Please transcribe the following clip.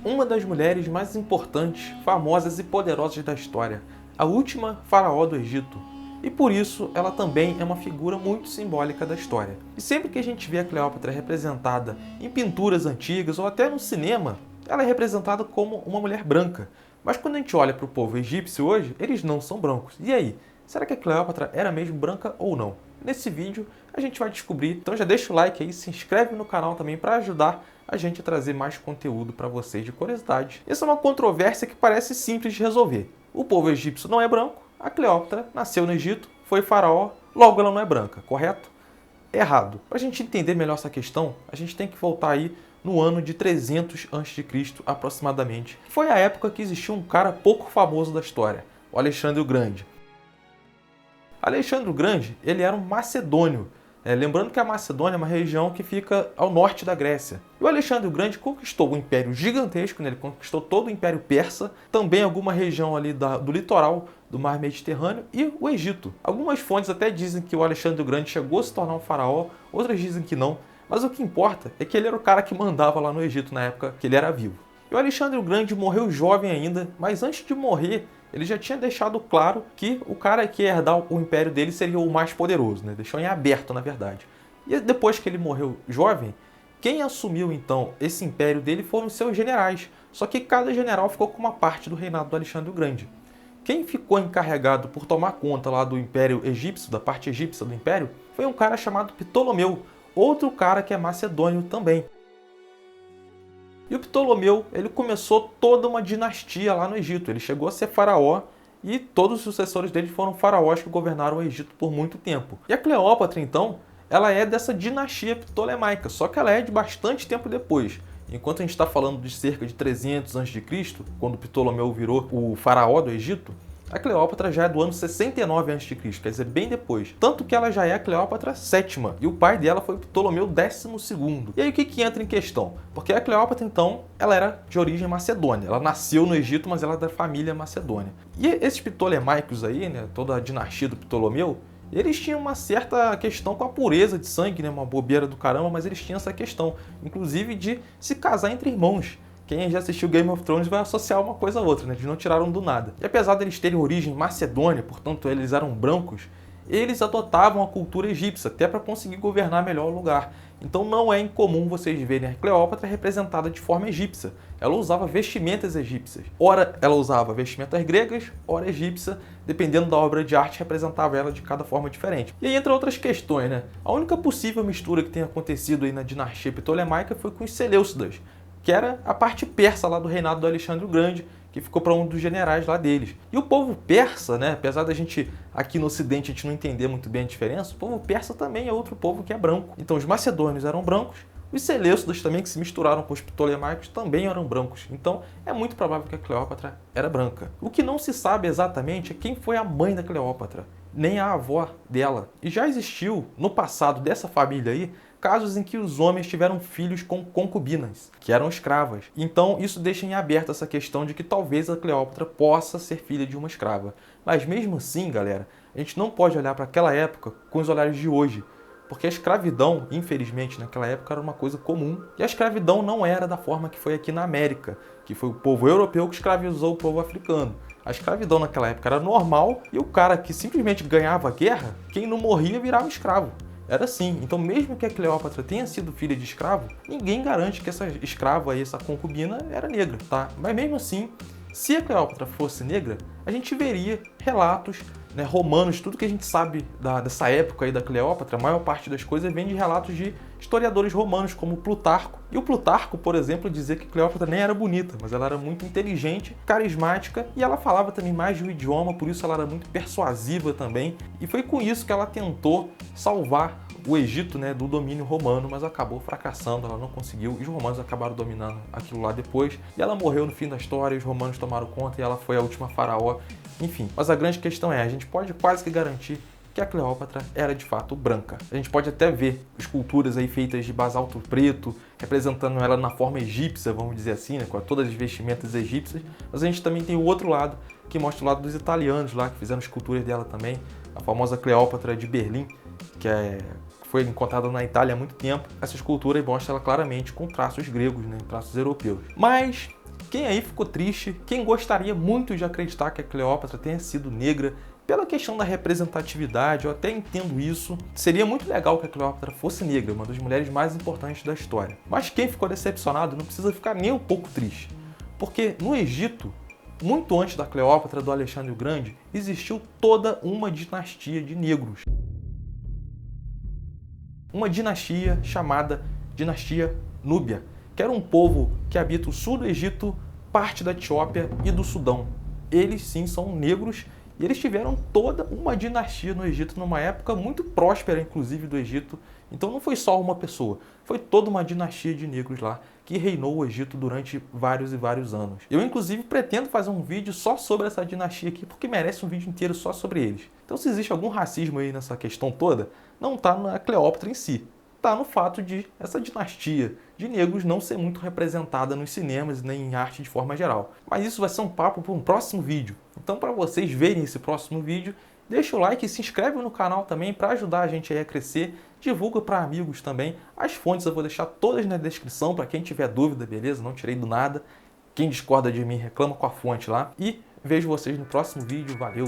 uma das mulheres mais importantes, famosas e poderosas da história, a última faraó do Egito. E por isso ela também é uma figura muito simbólica da história. E sempre que a gente vê a Cleópatra representada em pinturas antigas ou até no cinema, ela é representada como uma mulher branca. Mas quando a gente olha para o povo egípcio hoje, eles não são brancos. E aí? Será que a Cleópatra era mesmo branca ou não? Nesse vídeo a gente vai descobrir, então já deixa o like aí, se inscreve no canal também para ajudar a gente a trazer mais conteúdo para vocês de curiosidade. Essa é uma controvérsia que parece simples de resolver. O povo egípcio não é branco, a Cleópatra nasceu no Egito, foi faraó, logo ela não é branca, correto? Errado. Para a gente entender melhor essa questão, a gente tem que voltar aí no ano de 300 a.C. aproximadamente. Foi a época que existiu um cara pouco famoso da história, o Alexandre o Grande. Alexandre o Grande, ele era um macedônio. Lembrando que a Macedônia é uma região que fica ao norte da Grécia. E o Alexandre o Grande conquistou um império gigantesco, né? Ele conquistou todo o Império Persa, também alguma região ali do litoral do Mar Mediterrâneo e o Egito. Algumas fontes até dizem que o Alexandre o Grande chegou a se tornar um faraó, outras dizem que não. Mas o que importa é que ele era o cara que mandava lá no Egito na época que ele era vivo. E o Alexandre o Grande morreu jovem ainda, mas antes de morrer, ele já tinha deixado claro que o cara que ia herdar o império dele seria o mais poderoso, né? Deixou em aberto, na verdade. E depois que ele morreu jovem, quem assumiu então esse império dele foram seus generais. Só que cada general ficou com uma parte do reinado do Alexandre o Grande. Quem ficou encarregado por tomar conta lá do império egípcio, da parte egípcia do império, foi um cara chamado Ptolomeu, outro cara que é macedônio também. E o Ptolomeu, ele começou toda uma dinastia lá no Egito. Ele chegou a ser faraó e todos os sucessores dele foram faraós que governaram o Egito por muito tempo. E a Cleópatra, então, ela é dessa dinastia ptolemaica, só que ela é de bastante tempo depois. Enquanto a gente está falando de cerca de 300 a.C., quando Ptolomeu virou o faraó do Egito, a Cleópatra já é do ano 69 a.C., quer dizer, bem depois. Tanto que ela já é a Cleópatra VII, e o pai dela foi Ptolomeu XII. E aí o que entra em questão? Porque a Cleópatra, então, ela era de origem macedônia. Ela nasceu no Egito, mas ela é da família macedônia. E esses ptolemaicos aí, né, toda a dinastia do Ptolomeu, eles tinham uma certa questão com a pureza de sangue, né, uma bobeira do caramba, mas eles tinham essa questão, inclusive de se casar entre irmãos. Quem já assistiu Game of Thrones vai associar uma coisa a outra, né? Eles não tiraram do nada. E apesar deles terem origem macedônia, portanto eles eram brancos, eles adotavam a cultura egípcia, até para conseguir governar melhor o lugar. Então não é incomum vocês verem a Cleópatra representada de forma egípcia. Ela usava vestimentas egípcias. Ora ela usava vestimentas gregas, ora egípcia, dependendo da obra de arte, representava ela de cada forma diferente. E aí entra outras questões, né? A única possível mistura que tem acontecido aí na dinastia ptolemaica foi com os Seleucidas, que era a parte persa lá do reinado do Alexandre o Grande, que ficou para um dos generais lá deles. E o povo persa, né, apesar da gente aqui no ocidente a gente não entender muito bem a diferença, o povo persa também é outro povo que é branco. Então os macedônios eram brancos, os seleucidas também, que se misturaram com os ptolemaicos, também eram brancos. Então é muito provável que a Cleópatra era branca. O que não se sabe exatamente é quem foi a mãe da Cleópatra, nem a avó dela. E já existiu no passado dessa família aí casos em que os homens tiveram filhos com concubinas, que eram escravas. Então isso deixa em aberto essa questão de que talvez a Cleópatra possa ser filha de uma escrava. Mas mesmo assim, galera, a gente não pode olhar para aquela época com os olhares de hoje, porque a escravidão, infelizmente, naquela época era uma coisa comum. E a escravidão não era da forma que foi aqui na América, que foi o povo europeu que escravizou o povo africano. A escravidão naquela época era normal e o cara que simplesmente ganhava a guerra, quem não morria virava escravo. Era assim. Então, mesmo que a Cleópatra tenha sido filha de escravo, ninguém garante que essa escrava aí, essa concubina, era negra, tá? Mas mesmo assim, se a Cleópatra fosse negra, a gente veria relatos, né, romanos, tudo que a gente sabe dessa época aí da Cleópatra, a maior parte das coisas vem de relatos de historiadores romanos, como Plutarco. E o Plutarco, por exemplo, dizia que Cleópatra nem era bonita, mas ela era muito inteligente, carismática, e ela falava também mais de um idioma, por isso ela era muito persuasiva também. E foi com isso que ela tentou salvar o Egito, né, do domínio romano, mas acabou fracassando, ela não conseguiu, e os romanos acabaram dominando aquilo lá depois, e ela morreu no fim da história, os romanos tomaram conta, e ela foi a última faraó, enfim. Mas a grande questão é, a gente pode quase que garantir que a Cleópatra era de fato branca. A gente pode até ver esculturas aí feitas de basalto preto, representando ela na forma egípcia, vamos dizer assim, né, com todas as vestimentas egípcias, mas a gente também tem o outro lado, que mostra o lado dos italianos lá, que fizeram esculturas dela também, a famosa Cleópatra de Berlim, que foi encontrada na Itália há muito tempo. Essa escultura mostra ela claramente com traços gregos, né, traços europeus. Mas quem aí ficou triste, quem gostaria muito de acreditar que a Cleópatra tenha sido negra, pela questão da representatividade, eu até entendo isso. Seria muito legal que a Cleópatra fosse negra, uma das mulheres mais importantes da história. Mas quem ficou decepcionado não precisa ficar nem um pouco triste. Porque no Egito, muito antes da Cleópatra, do Alexandre o Grande, existiu toda uma dinastia de negros. Uma dinastia chamada Dinastia Núbia, que era um povo que habita o sul do Egito, parte da Etiópia e do Sudão. Eles sim são negros e eles tiveram toda uma dinastia no Egito, numa época muito próspera, inclusive, do Egito. Então não foi só uma pessoa, foi toda uma dinastia de negros lá que reinou o Egito durante vários e vários anos. Eu, inclusive, pretendo fazer um vídeo só sobre essa dinastia aqui, porque merece um vídeo inteiro só sobre eles. Então, se existe algum racismo aí nessa questão toda, não está na Cleópatra em si. Está no fato de essa dinastia de negros não ser muito representada nos cinemas nem em arte de forma geral. Mas isso vai ser um papo para um próximo vídeo. Então, para vocês verem esse próximo vídeo, deixa o like e se inscreve no canal também para ajudar a gente aí a crescer. Divulga para amigos também. As fontes eu vou deixar todas na descrição para quem tiver dúvida, beleza? Não tirei do nada. Quem discorda de mim reclama com a fonte lá. E vejo vocês no próximo vídeo. Valeu!